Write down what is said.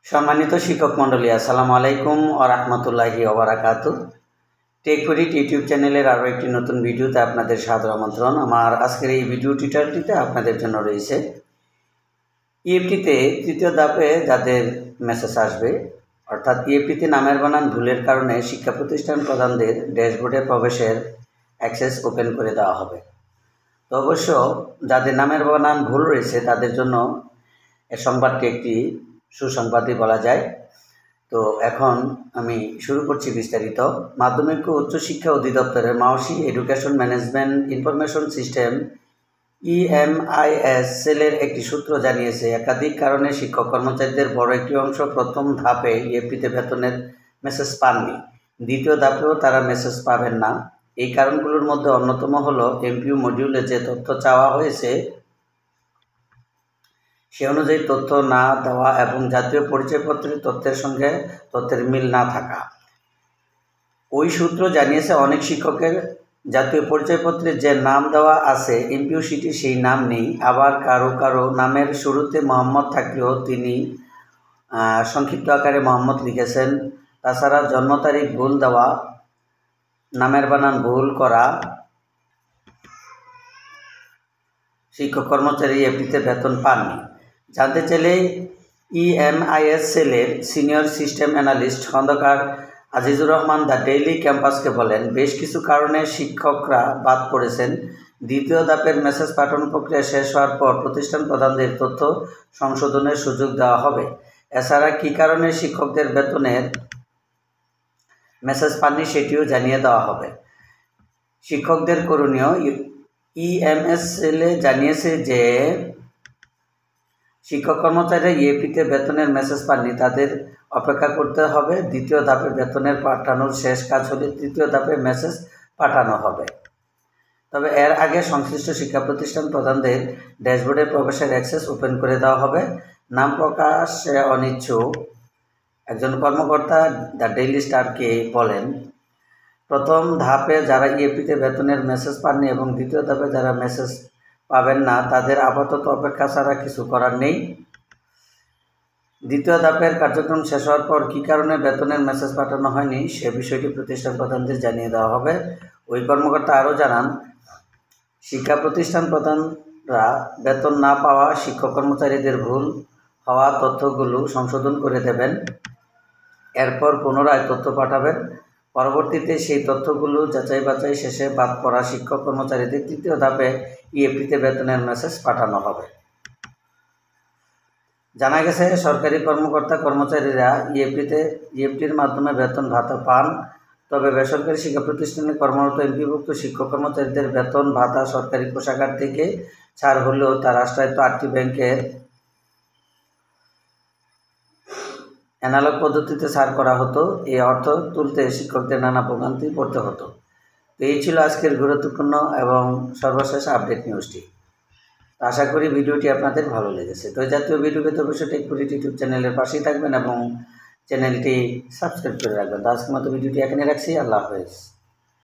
সম্মানিত শিক্ষক মণ্ডলী, আসসালামু আলাইকুম ওয়া রাহমাতুল্লাহি ওয়া বারাকাতুহু। টেকফরিট ইউটিউব চ্যানেলের আরও একটি নতুন ভিডিওতে আপনাদের সাদর আমন্ত্রণ। আমার আজকের এই ভিডিও টিউটোরিয়ালটিতে আপনাদের জন্য রয়েছে ইএফটিতে তৃতীয় ধাপে যাদের মেসেজ আসবে, অর্থাৎ ইএফটিতে নামের বানান ভুলের কারণে শিক্ষা প্রতিষ্ঠান প্রধানদের ড্যাশবোর্ডে প্রবেশের অ্যাক্সেস ওপেন করে দেওয়া হবে। তো অবশ্য যাদের নামের বানান ভুল রয়েছে তাদের জন্য এই সংবাদটি একটি সুসংবাদই বলা যায়। তো এখন আমি শুরু করছি বিস্তারিত। মাধ্যমিক ও উচ্চশিক্ষা অধিদপ্তরের মাওসি education management information system EMIS সেলের একটি সূত্র জানিয়েছে, একাধিক কারণে শিক্ষক কর্মচারীদের বড় একটি অংশ প্রথম ধাপে ইএফটিতে বেতনের মেসেজ পাননি। দ্বিতীয় ধাপেও তারা মেসেজ পাবেন না। এই কারণগুলোর মধ্যে অন্যতম হলো এমপিইউ মডিউলে যে তথ্য চাওয়া হয়েছে সে অনুযায়ী তথ্য না দেওয়া এবং জাতীয় পরিচয়পত্রের তথ্যের সঙ্গে তথ্যের মিল না থাকা। ওই সূত্র জানিয়েছে, অনেক শিক্ষকের জাতীয় পরিচয়পত্রে যে নাম দেওয়া আছে এমপিইউ শিটে সেই নাম নেই। আবার কারো কারো নামের শুরুতে মোহাম্মদ থাকলেও তিনি সংক্ষিপ্ত আকারে মোহাম্মদ লিখেছেন। তাছাড়া জন্ম তারিখ ভুল দেওয়া, নামের বানান ভুল করা শিক্ষক কর্মচারী ইএফটিতে বেতন পাননি। জানতে চাইলে EMIS সেলের senior system analyst Khandakar Azizur Rahman the daily ক্যাম্পাসকে বলেন, বেশ কিছু কারণে শিক্ষকরা বাদ পড়েছেন। দ্বিতীয় ধাপের মেসেজ পাঠানো প্রক্রিয়া শেষ হওয়ার পর প্রতিষ্ঠান প্রধানদের তথ্য সংশোধনের সুযোগ দেওয়া হবে। এছাড়া কী কারণে শিক্ষকদের বেতনের মেসেজ পাননি সেটিও জানিয়ে দেওয়া হবে। শিক্ষকদের করণীয়, EMIS সেলে জানিয়েছে যে শিক্ষক কর্মচারীরা ইএফটিতে বেতনের মেসেজ পাননি, তাদের অপেক্ষা করতে হবে। দ্বিতীয় ধাপে বেতনের পাঠানোর শেষ কাজ হলে তৃতীয় ধাপে মেসেজ পাঠানো হবে। তবে এর আগে সংশ্লিষ্ট শিক্ষা প্রতিষ্ঠান প্রধানদের ড্যাশবোর্ডে প্রবেশের অ্যাক্সেস ওপেন করে দেওয়া হবে। নাম প্রকাশে অনিচ্ছুক একজন কর্মকর্তা দ্য ডেইলি স্টারকে বলেন, প্রথম ধাপে যারা ইএফটিতে বেতনের মেসেজ পাননি এবং দ্বিতীয় ধাপে যারা মেসেজ পাবেন না তাদের আপাতত অপেক্ষা ছাড়া কিছু করার নেই। দ্বিতীয় ধাপের কার্যক্রম শেষ হওয়ার পর কী কারণে বেতনের মেসেজ পাঠানো হয়নি সে বিষয়টি প্রতিষ্ঠান প্রধানদের জানিয়ে দেওয়া হবে। ওই কর্মকর্তা আরও জানান, শিক্ষা প্রতিষ্ঠান প্রধানরা বেতন না পাওয়া শিক্ষক কর্মচারীদের ভুল হওয়া তথ্যগুলো সংশোধন করে দেবেন, এরপর পুনরায় তথ্য পাঠাবেন। পরবর্তীতে সেই তথ্যগুলো যাচাই বাছাই শেষে বাদ পড়া শিক্ষক কর্মচারীদের তৃতীয় ধাপে ইএফটিতে বেতনের মেসেজ পাঠানো হবে। জানা গেছে, সরকারি কর্মকর্তা কর্মচারীরা ইএফটির মাধ্যমে বেতন ভাতা পান। তবে বেসরকারি শিক্ষা প্রতিষ্ঠানে কর্মরত এমপিভুক্ত শিক্ষক কর্মচারীদের বেতন ভাতা সরকারি কোষাগার থেকে ছাড় হলেও তা রাষ্ট্রায়ত্ত 8টি ব্যাংকের অ্যানালগ পদ্ধতিতে ছাড় করা হতো। এই অর্থ তুলতে শিক্ষকদের নানা ভোগান্তি পড়তে হতো। তো এই ছিল আজকের গুরুত্বপূর্ণ এবং সর্বশেষ আপডেট নিউজটি। আশা করি ভিডিওটি আপনাদের ভালো লেগেছে। তো জাতীয় ভিডিও পেতে অবশ্যই টেকফরিট ইউটিউব চ্যানেলের পাশেই থাকবেন এবং চ্যানেলটি সাবস্ক্রাইব করে রাখবেন। তো আজকের মতো ভিডিওটি এখানে রাখছি। আল্লাহ হাফেজ।